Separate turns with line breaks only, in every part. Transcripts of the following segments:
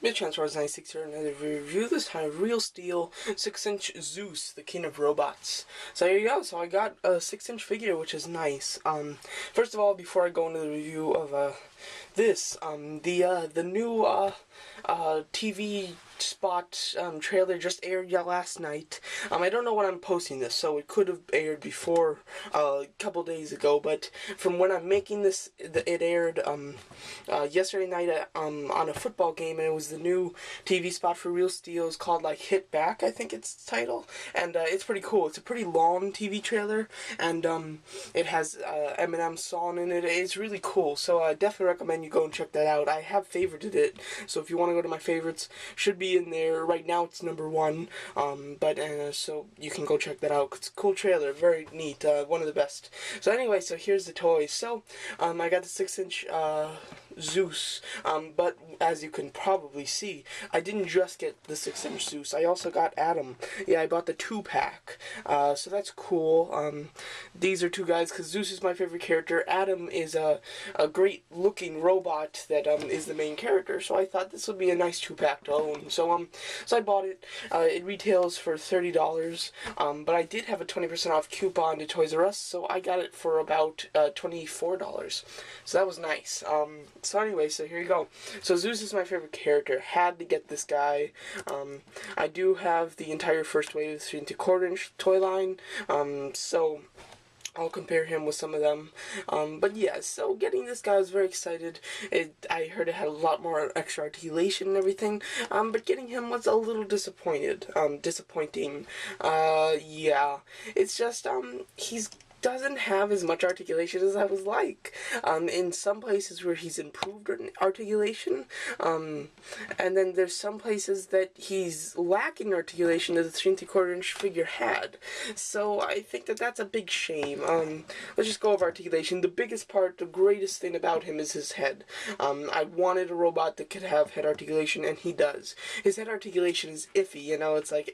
Mid Transformers 96 here, another review, this time Real Steel 6-inch Zeus, the king of robots. So here you go, so I got a 6-inch figure, which is nice. First of all, before I go into the review of the new TV spot trailer just aired last night. I don't know when I'm posting this, so it could have aired before a couple days ago, but from when I'm making this, it aired yesterday night on a football game, and it was the new TV spot for Real Steel. It's called like Hit Back, I think it's the title, and it's pretty cool. It's a pretty long TV trailer, and it has Eminem's song in it. It's really cool, so I definitely recommend you go and check that out. I have favorited it, so if you want to go to my favorites, should be in there. Right now it's #1, so you can go check that out. It's a cool trailer, very neat, one of the best. So anyway, so here's the toys. So I got the 6-inch Zeus, but as you can probably see, I didn't just get the 6-inch Zeus, I also got Adam. Yeah, I bought the 2-pack, so that's cool. These are two guys, because Zeus is my favorite character. Adam is a great looking robot that is the main character, so I thought this would be a nice 2-pack to own. So I bought it. It retails for $30, but I did have a 20% off coupon to Toys R Us, so I got it for about $24. So that was nice. So anyway, so here you go. So Zeus is my favorite character. Had to get this guy. I do have the entire first wave of 3 4-inch toy line, so I'll compare him with some of them. But yeah, so getting this guy, I was very excited. I heard it had a lot more extra articulation and everything, but getting him was a little disappointing. Yeah, it's just, he's doesn't have as much articulation as I was like. In some places where he's improved articulation, and then there's some places that he's lacking articulation that the 3 3/4-inch figure had. So I think that that's a big shame. Let's just go over articulation. The biggest part, the greatest thing about him is his head. I wanted a robot that could have head articulation, and he does. His head articulation is iffy, you know, it's like,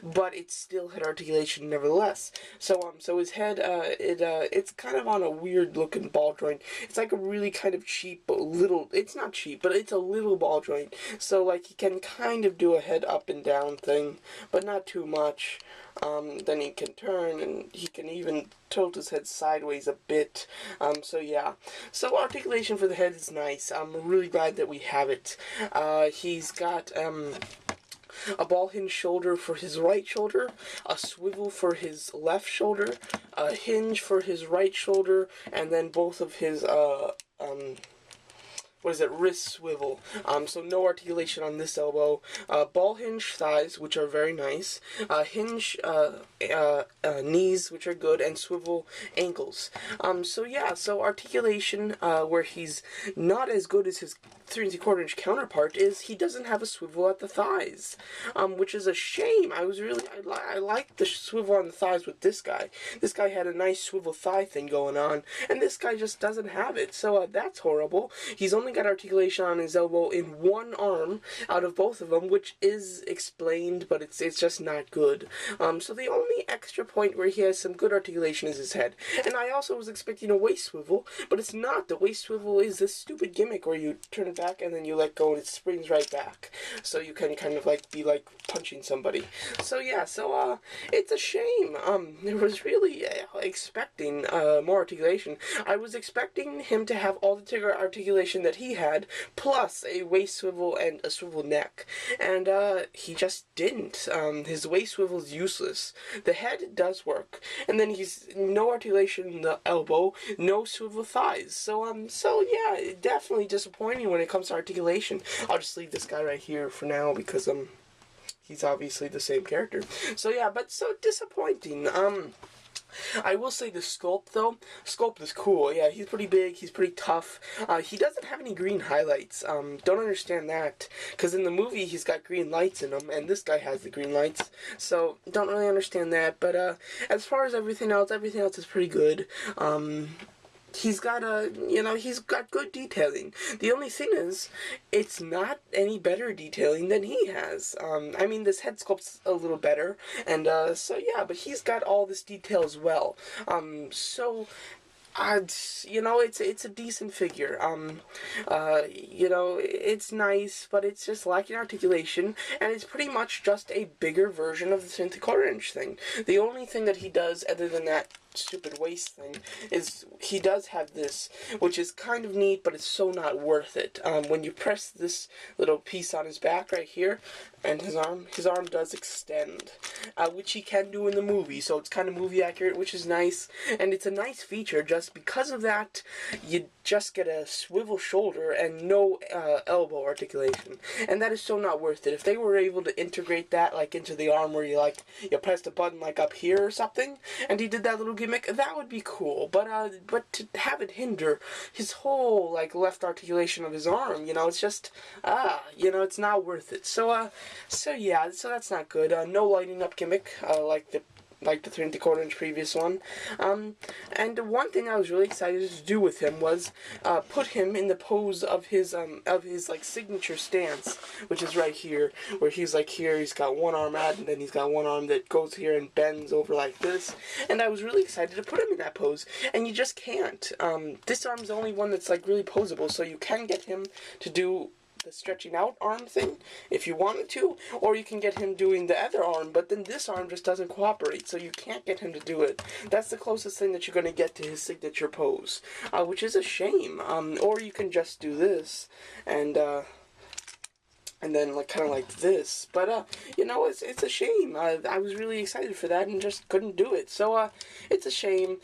but it's still head articulation nevertheless. So his head, it's kind of on a weird looking ball joint. It's like a really kind of cheap little, it's not cheap, but it's a little ball joint. So like he can kind of do a head up and down thing, but not too much. Then he can turn, and he can even tilt his head sideways a bit. So yeah. So articulation for the head is nice. I'm really glad that we have it. He's got, a ball hinge shoulder for his right shoulder, a swivel for his left shoulder, a hinge for his right shoulder, and then both of his, wrist swivel. So no articulation on this elbow. Ball hinge thighs, which are very nice. Hinge knees, which are good, and swivel ankles. So yeah, so articulation, where he's not as good as his 3 3/4-inch counterpart, is he doesn't have a swivel at the thighs, which is a shame. I like the swivel on the thighs with this guy. This guy had a nice swivel thigh thing going on, and this guy just doesn't have it. So that's horrible. He's only got articulation on his elbow in one arm out of both of them, which is explained, but it's just not good. So the only extra point where he has some good articulation is his head. And I also was expecting a waist swivel, but it's not. The waist swivel is this stupid gimmick where you turn it back and then you let go and it springs right back. So you can kind of like be like punching somebody. So yeah, so it's a shame. I was really expecting more articulation. I was expecting him to have all the articulation that he had, plus a waist swivel and a swivel neck. And he just didn't. His waist swivel is useless. The head does work. And then he's no articulation in the elbow, no swivel thighs. So yeah, definitely disappointing when it comes to articulation. I'll just leave this guy right here for now because he's obviously the same character. So yeah, but so disappointing. I will say the Sculpt, though. Sculpt is cool. Yeah, he's pretty big. He's pretty tough. He doesn't have any green highlights. Don't understand that. Because in the movie, he's got green lights in him, and this guy has the green lights. So, don't really understand that. But, as far as everything else is pretty good. He's got he's got good detailing. The only thing is, it's not any better detailing than he has. I mean, this head sculpt's a little better, and, so yeah, but he's got all this detail as well. So You know, it's a decent figure. You know, it's nice, but it's just lacking articulation, and it's pretty much just a bigger version of the 3/4" thing. The only thing that he does, other than that stupid waist thing, is he does have this, which is kind of neat, but it's so not worth it. When you press this little piece on his back right here, and his arm does extend, which he can do in the movie, so it's kind of movie accurate, which is nice, and it's a nice feature. Just because of that, you just get a swivel shoulder and no elbow articulation, and that is so not worth it. If they were able to integrate that like into the arm, where you pressed a button like up here or something, and he did that little gimmick, that would be cool. But to have it hinder his whole like left articulation of his arm, you know, it's just you know, it's not worth it. So yeah, so that's not good. No lighting up gimmick like the 3/4" previous one. And one thing I was really excited to do with him was put him in the pose of his like signature stance, which is right here, where he's like here, he's got one arm out, and then he's got one arm that goes here and bends over like this. And I was really excited to put him in that pose, and you just can't. This arm's the only one that's like really posable, so you can get him to do the stretching out arm thing if you wanted to, or you can get him doing the other arm, but then this arm just doesn't cooperate, so you can't get him to do it. That's the closest thing that you're going to get to his signature pose, which is a shame. Or you can just do this and then like kind of like this, but you know, it's a shame. I was really excited for that and just couldn't do it, so it's a shame.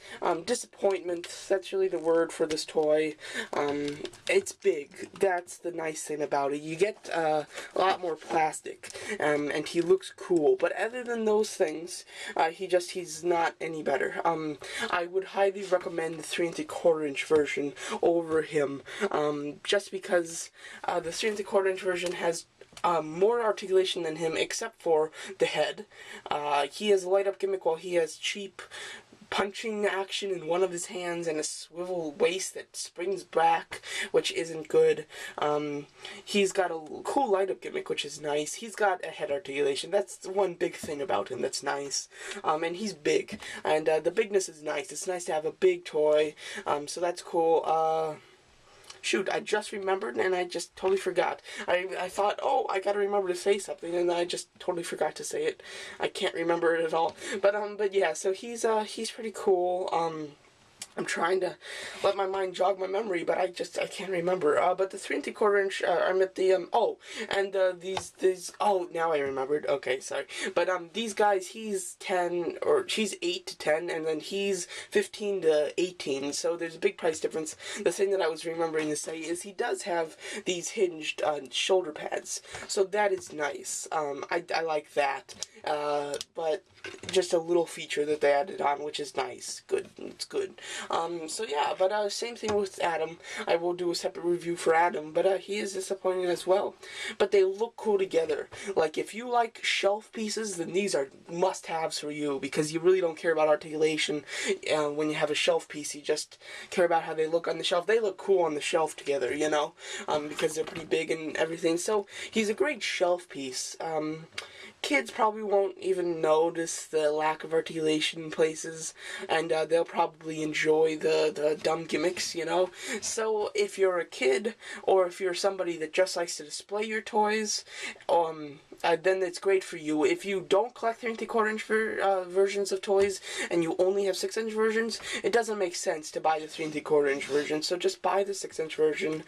Disappointment, that's really the word for this toy. It's big, that's the nice thing about it. You get a lot more plastic, and he looks cool, but other than those things, he's not any better. I would highly recommend the 3/4" version over him, just because the 3/4" version has more articulation than him, except for the head. He has a light up gimmick, while he has cheap punching action in one of his hands and a swivel waist that springs back, which isn't good. He's got a cool light up gimmick, which is nice. He's got a head articulation. That's the one big thing about him that's nice. And he's big, and the bigness is nice. It's nice to have a big toy, so that's cool. Shoot, I just remembered, and I just totally forgot. I thought, oh, I gotta remember to say something, and I just totally forgot to say it. I can't remember it at all. But yeah, so he's pretty cool. I'm trying to let my mind jog my memory, but I can't remember. But the 3/4", I'm at the, now I remembered. Okay, sorry. But, these guys, he's 10, or she's 8 to 10, and then he's 15 to 18, so there's a big price difference. The thing that I was remembering to say is he does have these hinged, shoulder pads, so that is nice. I like that. But just a little feature that they added on, which is nice. Good. It's good. So yeah, but same thing with Adam. I will do a separate review for Adam, but he is disappointing as well. But they look cool together. Like, if you like shelf pieces, then these are must-haves for you, because you really don't care about articulation when you have a shelf piece. You just care about how they look on the shelf. They look cool on the shelf together, you know, because they're pretty big and everything. So he's a great shelf piece. Kids probably won't even notice the lack of articulation in places, and they'll probably enjoy the dumb gimmicks, you know. So if you're a kid, or if you're somebody that just likes to display your toys, then it's great for you. If you don't collect 3/4" versions of toys, and you only have 6" versions, it doesn't make sense to buy the 3/4" version, so just buy the 6" version.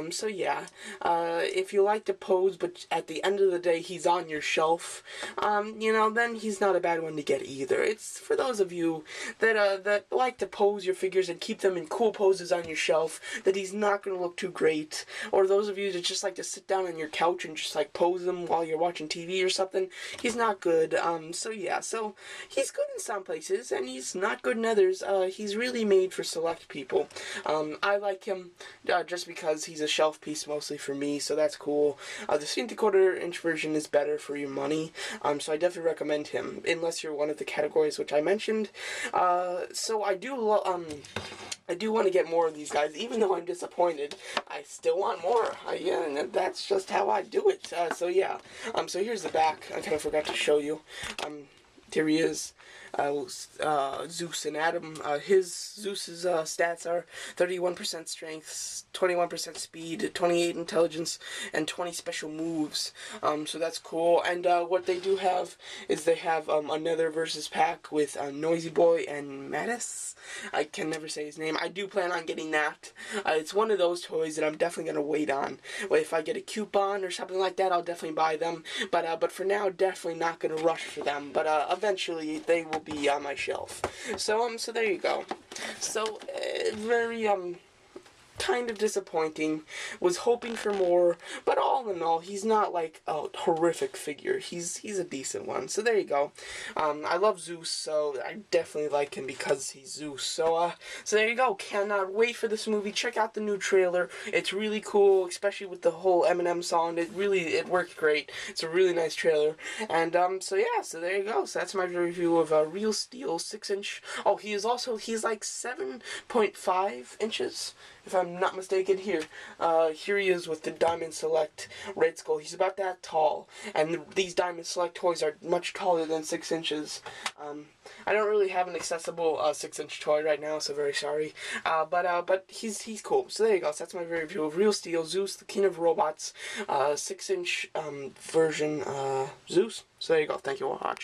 So yeah, if you like to pose, but at the end of the day he's on your shelf, you know, then he's not a bad one to get either. It's for those of you that like to pose your figures and keep them in cool poses on your shelf, that he's not going to look too great, or those of you that just like to sit down on your couch and just like pose them while you're watching TV or something, he's not good. So yeah, so he's good in some places, and he's not good in others. He's really made for select people. I like him just because he's a shelf piece mostly for me, so that's cool. The 3/4" version is better for your money, so I definitely recommend him, unless you're one of the categories which I mentioned. So I do want to get more of these guys, even though I'm disappointed. I still want more. Yeah, and that's just how I do it. So yeah. So here's the back. I kind of forgot to show you. Here he is. Zeus and Adam. Zeus's stats are 31% strength, 21% speed, 28 intelligence, and 20 special moves. So that's cool. And what they do have is they have another versus pack with Noisy Boy and Mattis. I can never say his name. I do plan on getting that. It's one of those toys that I'm definitely gonna wait on. If I get a coupon or something like that, I'll definitely buy them. But for now, definitely not gonna rush for them. But eventually, they will be on my shelf. So there you go. So very kind of disappointing. Was hoping for more, but all in all, he's not like a horrific figure. He's a decent one. So there you go. I love Zeus, so I definitely like him because he's Zeus. So there you go. Cannot wait for this movie. Check out the new trailer. It's really cool, especially with the whole Eminem song. It worked great. It's a really nice trailer. And so yeah, so there you go. So that's my review of Real Steel 6-inch. Oh, he's like 7.5 inches. If I'm not mistaken, here he is with the Diamond Select Red Skull. He's about that tall, and these Diamond Select toys are much taller than 6 inches. I don't really have an accessible 6-inch toy right now, so very sorry. But he's cool. So there you go. So that's my review of Real Steel Zeus, the King of Robots, 6-inch version Zeus. So there you go. Thank you all for watching.